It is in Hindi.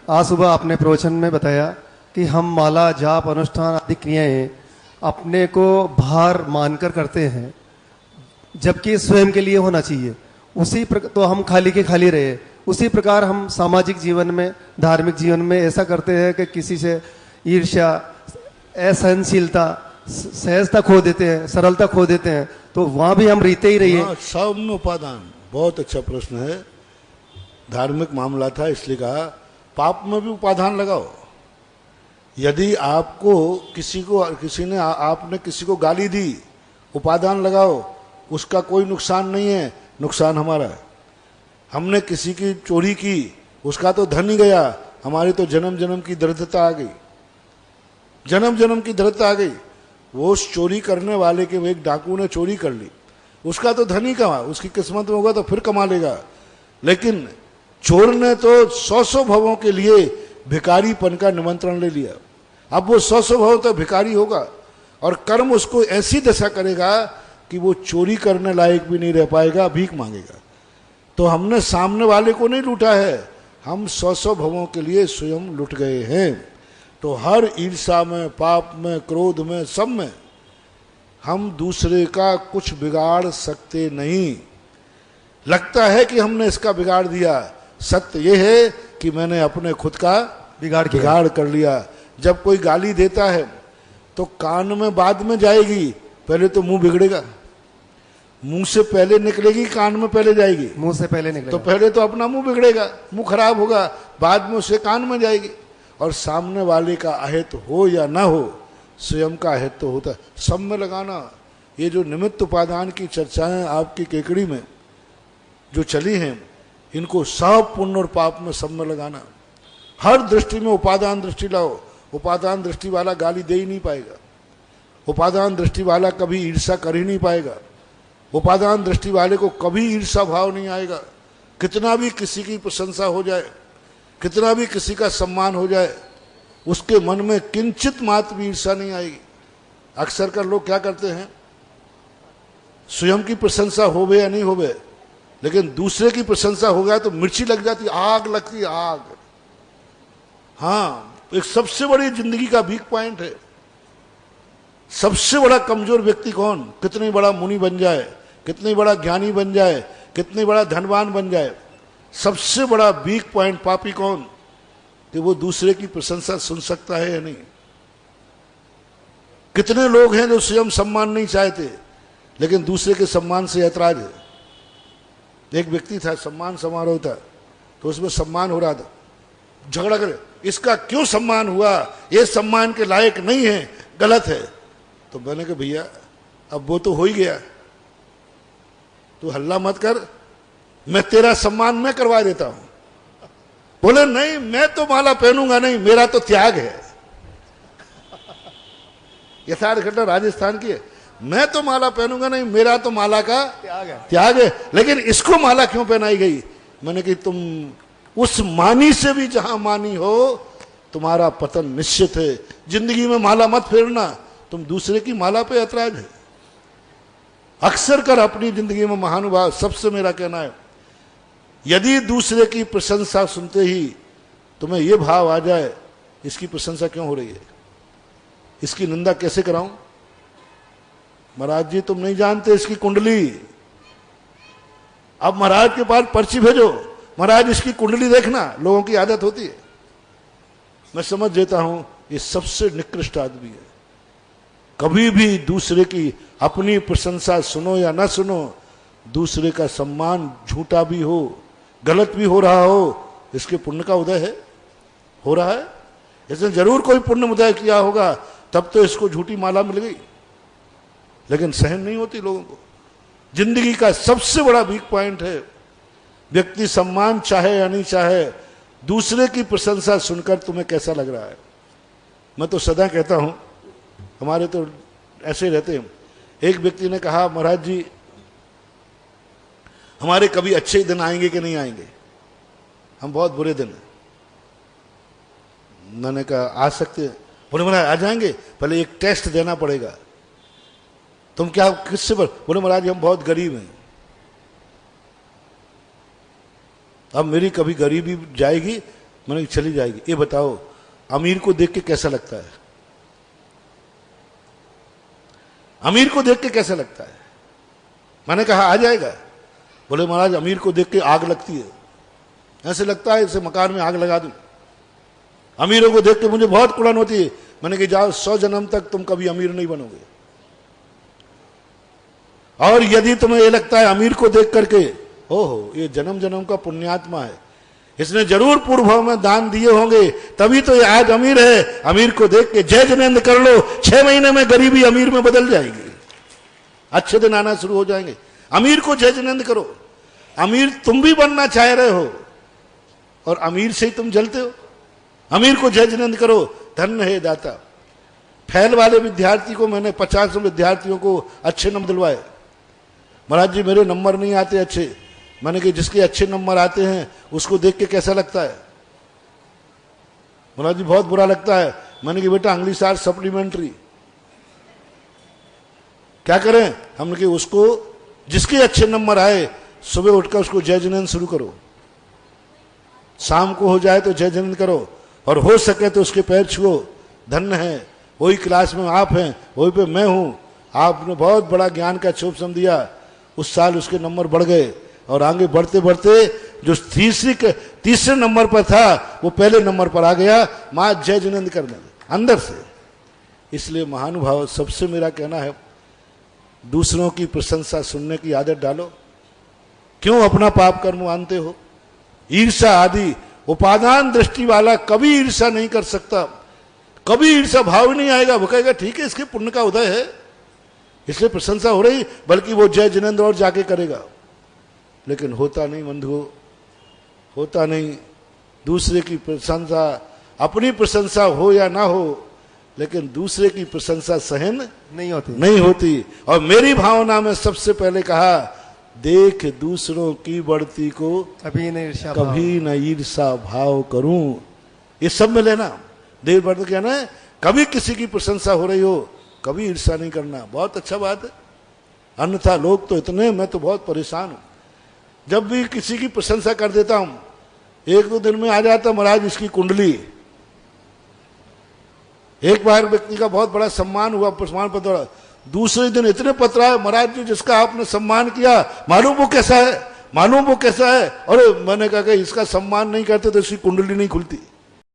आज सुबह आपने प्रवचन में बताया कि हम माला जाप अनुष्ठान आदि क्रियाएं अपने को भार मानकर करते हैं, जबकि स्वयं के लिए होना चाहिए। तो हम खाली के खाली रहे। उसी प्रकार हम सामाजिक जीवन में, धार्मिक जीवन में ऐसा करते हैं कि किसी से ईर्ष्या, असहनशीलता, सहजता खो देते हैं, सरलता खो देते हैं, तो वहां भी हम रीते ही रहिए। सब में उपादान। बहुत अच्छा प्रश्न है। धार्मिक मामला था इसलिए कहा, पाप में भी उपादान लगाओ। यदि आपको आपने किसी को गाली दी, उपादान लगाओ, उसका कोई नुकसान नहीं है, नुकसान हमारा है। हमने किसी की चोरी की, उसका तो धन ही गया, हमारी तो जन्म जन्म की दरिद्रता आ गई, जन्म जन्म की दरिद्रता आ गई। वो उस चोरी करने वाले के, एक डाकू ने चोरी कर ली, उसका तो धन ही कमा, उसकी किस्मत में होगा तो फिर कमा लेगा। लेकिन चोर ने तो 100 भवों के लिए भिखारीपन का निमंत्रण ले लिया। अब वो 100 भव तो भिखारी होगा, और कर्म उसको ऐसी दशा करेगा कि वो चोरी करने लायक भी नहीं रह पाएगा, भीख मांगेगा। तो हमने सामने वाले को नहीं लूटा है, हम 100 भवों के लिए स्वयं लुट गए हैं। तो हर ईर्षा में, पाप में, क्रोध में, सब में हम दूसरे का कुछ बिगाड़ सकते नहीं। लगता है कि हमने इसका बिगाड़ दिया, सत्य यह है कि मैंने अपने खुद का बिगाड़ कर लिया। जब कोई गाली देता है तो कान में बाद में जाएगी, पहले तो मुंह बिगड़ेगा। मुंह से पहले निकलेगी, कान में पहले जाएगी। मुंह से पहले निकलेगा तो पहले तो अपना मुंह बिगड़ेगा, मुंह खराब होगा, बाद में उसे कान में जाएगी। और सामने वाले का अहित हो या ना हो, स्वयं का अहित तो होता है। सब में लगाना। ये जो निमित्त उपादान की चर्चाएं आपकी केकड़ी में जो चली हैं, इनको सब पुण्य और पाप में सब में लगाना। हर दृष्टि में उपादान दृष्टि लाओ। उपादान दृष्टि वाला गाली दे ही नहीं पाएगा, उपादान दृष्टि वाला कभी ईर्षा कर ही नहीं पाएगा, उपादान दृष्टि वाले को कभी ईर्षा भाव नहीं आएगा। कितना भी किसी की प्रशंसा हो जाए, कितना भी किसी का सम्मान हो जाए, उसके मन में किंचित मात्र भी ईर्षा नहीं आएगी। अक्सर कर लोग क्या करते हैं, स्वयं की प्रशंसा होवे या नहीं होवे, लेकिन दूसरे की प्रशंसा हो गया तो मिर्ची लग जाती, आग लगती, आग। हाँ, एक सबसे बड़ी जिंदगी का वीक पॉइंट है। सबसे बड़ा कमजोर व्यक्ति कौन? कितनी बड़ा मुनि बन जाए, कितनी बड़ा ज्ञानी बन जाए, कितनी बड़ा धनवान बन जाए, सबसे बड़ा वीक पॉइंट पापी कौन? कि वो दूसरे की प्रशंसा सुन सकता है या नहीं। कितने लोग हैं जो स्वयं सम्मान नहीं चाहते, लेकिन दूसरे के सम्मान से ऐतराज है। एक व्यक्ति था, सम्मान समारोह था, तो उसमें सम्मान हो रहा था, झगड़ा करे, इसका क्यों सम्मान हुआ, ये सम्मान के लायक नहीं है, गलत है। तो मैंने कहा भैया अब वो तो हो ही गया, तू हल्ला मत कर, मैं तेरा सम्मान मैं करवा देता हूं। बोले नहीं, मैं तो माला पहनूंगा नहीं, मेरा तो त्याग है। यथार्थ घटना राजस्थान की है। मैं तो माला पहनूंगा नहीं, मेरा तो माला का त्याग है। लेकिन इसको माला क्यों पहनाई गई? मैंने कहा तुम उस मानी से भी जहां मानी हो, तुम्हारा पतन निश्चित है। जिंदगी में माला मत फेरना, तुम दूसरे की माला पे ऐतराज है। अक्सर कर अपनी जिंदगी में महानुभाव, सबसे मेरा कहना है, यदि दूसरे की प्रशंसा सुनते ही तुम्हें यह भाव आ जाए, इसकी प्रशंसा क्यों हो रही है, इसकी निंदा कैसे कराऊं? महाराज जी तुम नहीं जानते इसकी कुंडली। अब महाराज के पास पर्ची भेजो, महाराज इसकी कुंडली देखना, लोगों की आदत होती है। मैं समझ देता हूं ये सबसे निकृष्ट आदमी है। कभी भी दूसरे की अपनी प्रशंसा सुनो या ना सुनो, दूसरे का सम्मान झूठा भी हो, गलत भी हो रहा हो, इसके पुण्य का उदय है, हो रहा है। इसने जरूर कोई पुण्य उदय किया होगा, तब तो इसको झूठी माला मिल गई। लेकिन सहन नहीं होती लोगों को। जिंदगी का सबसे बड़ा वीक पॉइंट है, व्यक्ति सम्मान चाहे या नहीं चाहे, दूसरे की प्रशंसा सुनकर तुम्हें कैसा लग रहा है। मैं तो सदा कहता हूं, हमारे तो ऐसे रहते हैं। एक व्यक्ति ने कहा महाराज जी हमारे कभी अच्छे दिन आएंगे कि नहीं आएंगे, हम बहुत बुरे दिन हैं। मैंने कहा आ सकते हैं। बोले महाराज आ जाएंगे, पहले एक टेस्ट देना पड़ेगा। तुम क्या किससे पर? बोले महाराज हम बहुत गरीब हैं। अब मेरी कभी गरीबी जाएगी, मैंने कहा चली जाएगी। ये बताओ अमीर को देख के कैसा लगता है? अमीर को देख के कैसा लगता है? मैंने कहा आ जाएगा। बोले महाराज अमीर को देख के आग लगती है, ऐसे लगता है इसे मकान में आग लगा दूं। अमीरों को देख के मुझे बहुत कुड़न होती है। मैंने कहा जाओ 100 जन्म तक तुम कभी अमीर नहीं बनोगे। और यदि तुम्हें ये लगता है अमीर को देख करके ओहो ये जन्म जन्म का पुण्यात्मा है, इसने जरूर पूर्व भाव में दान दिए होंगे तभी तो ये आज अमीर है, अमीर को देख के जय जिनेंद्र कर लो, 6 महीने में गरीबी अमीर में बदल जाएगी, अच्छे दिन आना शुरू हो जाएंगे। अमीर को जय जिनेंद्र करो। अमीर तुम भी बनना चाह रहे हो और अमीर से ही तुम जलते हो। अमीर को जय जिनेंद्र करो, धन्य है दाता। फैल वाले विद्यार्थी को मैंने 50 विद्यार्थियों को अच्छे नंबर दिलवाए। महाराज जी मेरे नंबर नहीं आते अच्छे। मैंने कहा जिसके अच्छे नंबर आते हैं उसको देख के कैसा लगता है? महाराज जी बहुत बुरा लगता है। मैंने कहा बेटा इंग्लिश आर्ट सप्लीमेंट्री क्या करें? हमने कहा उसको जिसके अच्छे नंबर आए सुबह उठकर उसको जय जिनेंद्र शुरू करो, शाम को हो जाए तो जय जिनेंद्र करो, और हो सके तो उसके पैर छुओ। धन्य है वही क्लास में आप हैं, वही पे मैं हूं, आपने बहुत बड़ा ज्ञान का छोपसम दिया। उस साल उसके नंबर बढ़ गए और आगे बढ़ते बढ़ते जो तीसरे नंबर पर था वो पहले नंबर पर आ गया। मां जय जिनेंद्र करने अंदर से। इसलिए महानुभाव सबसे मेरा कहना है दूसरों की प्रशंसा सुनने की आदत डालो। क्यों अपना पाप कर्म मानते हो? ईर्षा आदि उपादान दृष्टि वाला कभी ईर्षा नहीं कर सकता, कभी ईर्षा भाव नहीं आएगा। वो कहेगा ठीक है इसके पुण्य का उदय है इसलिए प्रशंसा हो रही, बल्कि वो जय जिनेंद्र और जाके करेगा। लेकिन होता नहीं बंधुओं, होता नहीं। दूसरे की प्रशंसा, अपनी प्रशंसा हो या ना हो, लेकिन दूसरे की प्रशंसा सहन नहीं होती। और मेरी भावना में सबसे पहले कहा देख दूसरों की बढ़ती को कभी न ईर्षा भाव करूं। ये सब में लेना। देर बढ़ते कहना है कभी किसी की प्रशंसा हो रही हो कभी ईर्षा नहीं करना। बहुत अच्छा बात है। अन्यथा लोग तो इतने, मैं तो बहुत परेशान हूं। जब भी किसी की प्रशंसा कर देता हूं 1-2 दिन में आ जाता महाराज इसकी कुंडली। एक बार व्यक्ति का बहुत बड़ा सम्मान हुआ, प्रमाण पत्र, दूसरे दिन इतने पत्र आए महाराज जी जिसका आपने सम्मान किया मालूम वो कैसा है, मालूम वो कैसा है। और मैंने कहा कि इसका सम्मान नहीं करते तो इसकी कुंडली नहीं खुलती।